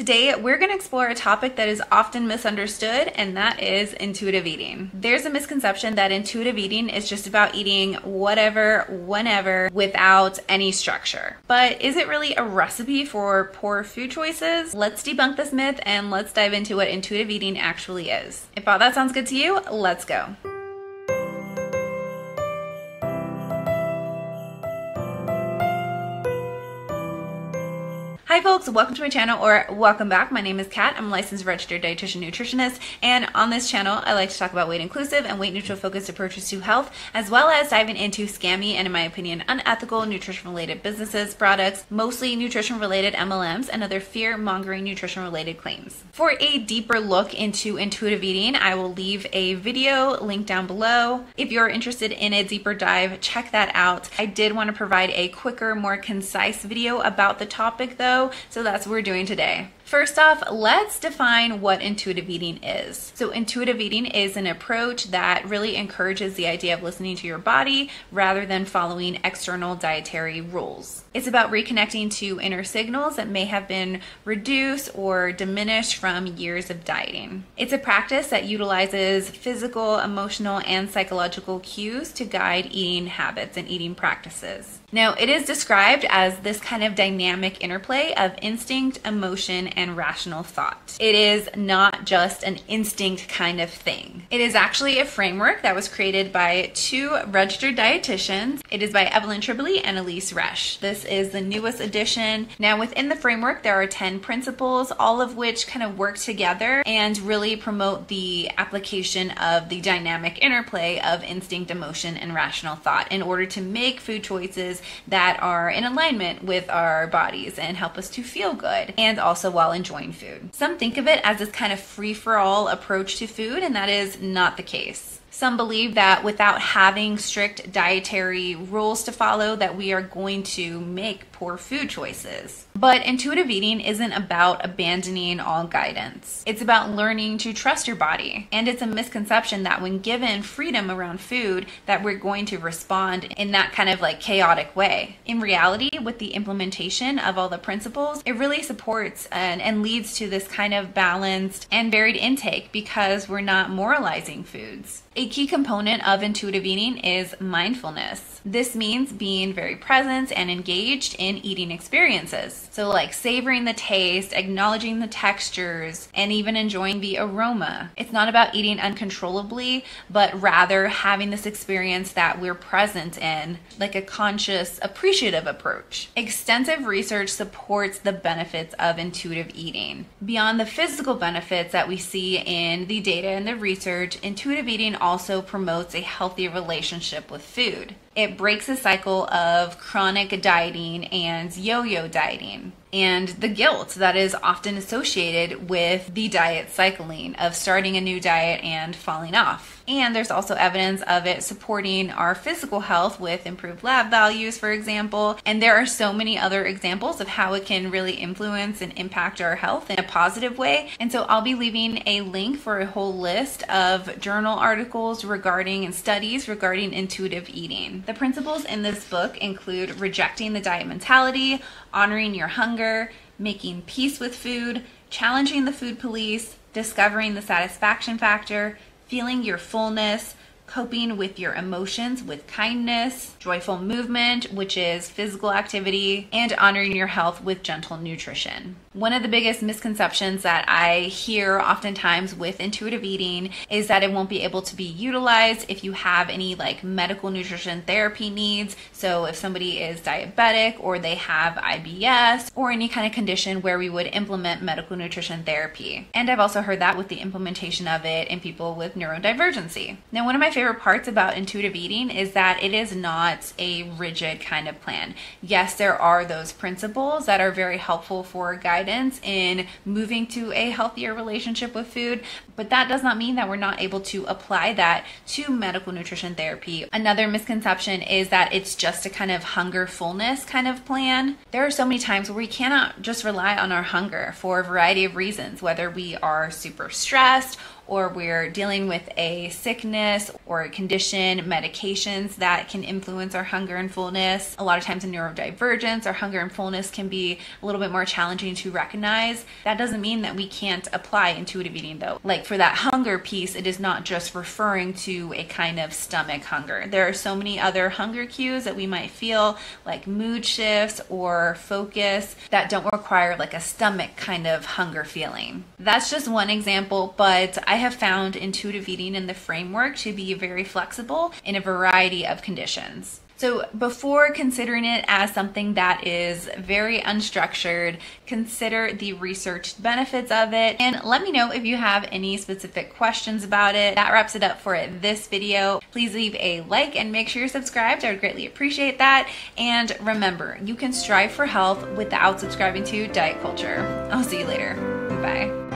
Today, we're going to explore a topic that is often misunderstood, and that is intuitive eating. There's a misconception that intuitive eating is just about eating whatever, whenever, without any structure. But is it really a recipe for poor food choices? Let's debunk this myth and let's dive into what intuitive eating actually is. If all that sounds good to you, let's go. Hi folks, welcome to my channel, or welcome back. My name is Kat. I'm a licensed registered dietitian nutritionist, and on this channel I like to talk about weight inclusive and weight neutral focused approaches to health, as well as diving into scammy and, in my opinion, unethical nutrition related businesses, products, mostly nutrition related MLMs, and other fear mongering nutrition related claims. For a deeper look into intuitive eating, I will leave a video linked down below. If you're interested in a deeper dive, check that out. I did want to provide a quicker, more concise video about the topic though, so that's what we're doing today. First off, let's define what intuitive eating is. So intuitive eating is an approach that really encourages the idea of listening to your body rather than following external dietary rules. It's about reconnecting to inner signals that may have been reduced or diminished from years of dieting. It's a practice that utilizes physical, emotional, and psychological cues to guide eating habits and eating practices. Now, it is described as this kind of dynamic interplay of instinct, emotion, and rational thought. It is not just an instinct kind of thing. It is actually a framework that was created by two registered dietitians. It is by Evelyn Tribole and Elise Resch. This is the newest edition. Now, within the framework, there are 10 principles, all of which kind of work together and really promote the application of the dynamic interplay of instinct, emotion, and rational thought in order to make food choices that are in alignment with our bodies and help us to feel good, and also while enjoying food. Some think of it as this kind of free-for-all approach to food, and that is not the case. Some believe that without having strict dietary rules to follow, that we are going to make poor food choices. But intuitive eating isn't about abandoning all guidance. It's about learning to trust your body. And it's a misconception that when given freedom around food, that we're going to respond in that kind of like chaotic way. In reality, with the implementation of all the principles, it really supports and leads to this kind of balanced and varied intake because we're not moralizing foods. A key component of intuitive eating is mindfulness. This means being very present and engaged in eating experiences. So like savoring the taste, acknowledging the textures, and even enjoying the aroma. It's not about eating uncontrollably, but rather having this experience that we're present in, like a conscious, appreciative approach. Extensive research supports the benefits of intuitive eating. Beyond the physical benefits that we see in the data and the research, intuitive eating also promotes a healthy relationship with food. It breaks a cycle of chronic dieting and yo-yo dieting and the guilt that is often associated with the diet cycling of starting a new diet and falling off. And there's also evidence of it supporting our physical health with improved lab values, for example. And there are so many other examples of how it can really influence and impact our health in a positive way. And so I'll be leaving a link for a whole list of journal articles regarding and studies regarding intuitive eating. The principles in this book include rejecting the diet mentality, honoring your hunger, making peace with food, challenging the food police, discovering the satisfaction factor, feeling your fullness, coping with your emotions with kindness, joyful movement, which is physical activity, and honoring your health with gentle nutrition. One of the biggest misconceptions that I hear oftentimes with intuitive eating is that it won't be able to be utilized if you have any like medical nutrition therapy needs. So if somebody is diabetic or they have IBS or any kind of condition where we would implement medical nutrition therapy. And I've also heard that with the implementation of it in people with neurodivergency. Now, one of my favorite parts about intuitive eating is that it is not a rigid kind of plan. Yes, there are those principles that are very helpful for guidance in moving to a healthier relationship with food, but that does not mean that we're not able to apply that to medical nutrition therapy. Another misconception is that it's just a kind of hunger fullness kind of plan. There are so many times where we cannot just rely on our hunger for a variety of reasons, whether we are super stressed or we're dealing with a sickness or a condition, medications that can influence our hunger and fullness. A lot of times in neurodivergence, our hunger and fullness can be a little bit more challenging to recognize. That doesn't mean that we can't apply intuitive eating though. Like for that hunger piece, it is not just referring to a kind of stomach hunger. There are so many other hunger cues that we might feel, like mood shifts or focus, that don't require like a stomach kind of hunger feeling. That's just one example, but I have found intuitive eating in the framework to be very flexible in a variety of conditions. So before considering it as something that is very unstructured, consider the researched benefits of it, and let me know if you have any specific questions about it. That wraps it up for this video. Please leave a like and make sure you're subscribed. I would greatly appreciate that. And remember, you can strive for health without subscribing to diet culture. I'll see you later. Bye.